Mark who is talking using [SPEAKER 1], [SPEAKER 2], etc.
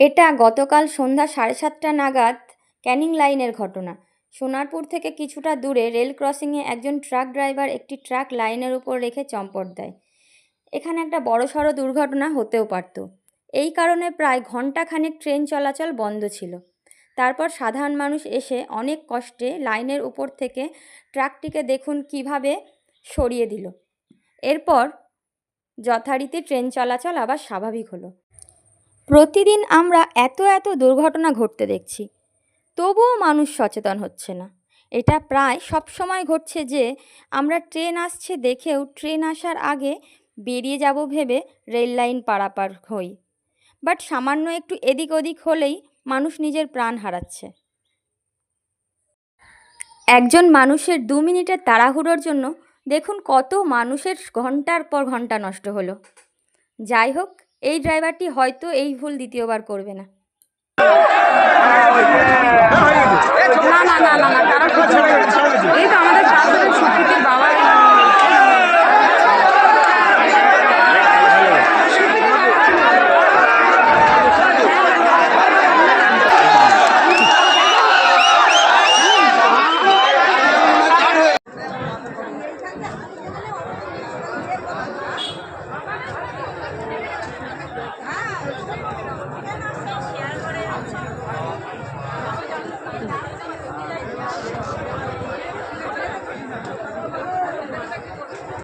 [SPEAKER 1] এটা গতকাল সন্ধ্যা 7:30 নাগাদ ক্যানিং লাইনের ঘটনা। সোনারপুর থেকে কিছুটা দূরে রেল ক্রসিংয়ে একজন ট্রাক ড্রাইভার একটি ট্রাক লাইনের উপর রেখে চম্পট দেয়। এখানে একটা বড়সড় দুর্ঘটনা হতেও পারত। এই কারণে প্রায় ঘণ্টাখানেক ট্রেন চলাচল বন্ধ ছিল। তারপর সাধারণ মানুষ এসে অনেক কষ্টে লাইনের উপর থেকে ট্রাকটিকে দেখুন কিভাবে সরিয়ে দিল। এরপর যথারীতি ট্রেন চলাচল আবার স্বাভাবিক হলো। প্রতিদিন আমরা এত এত দুর্ঘটনা ঘটতে দেখছি, তবুও মানুষ সচেতন হচ্ছে না। এটা প্রায় সবসময় ঘটছে যে আমরা ট্রেন আসছে দেখেও ট্রেন আসার আগে বেরিয়ে যাব ভেবে রেল লাইন পারাপার হই। বাট সামান্য একটু এদিক ওদিক হলেই মানুষ নিজের প্রাণ হারাচ্ছে। একজন মানুষের 2 মিনিটের তাড়াহুড়োর জন্য দেখুন কত মানুষের ঘন্টার পর ঘন্টা নষ্ট হলো। যাই হোক, এই ড্রাইভারটি হয়তো এই ভুল দ্বিতীয়বার করবে না।
[SPEAKER 2] না না না না না তারা এই তো আমাদের শাশুড়ির সুখীতির বাবা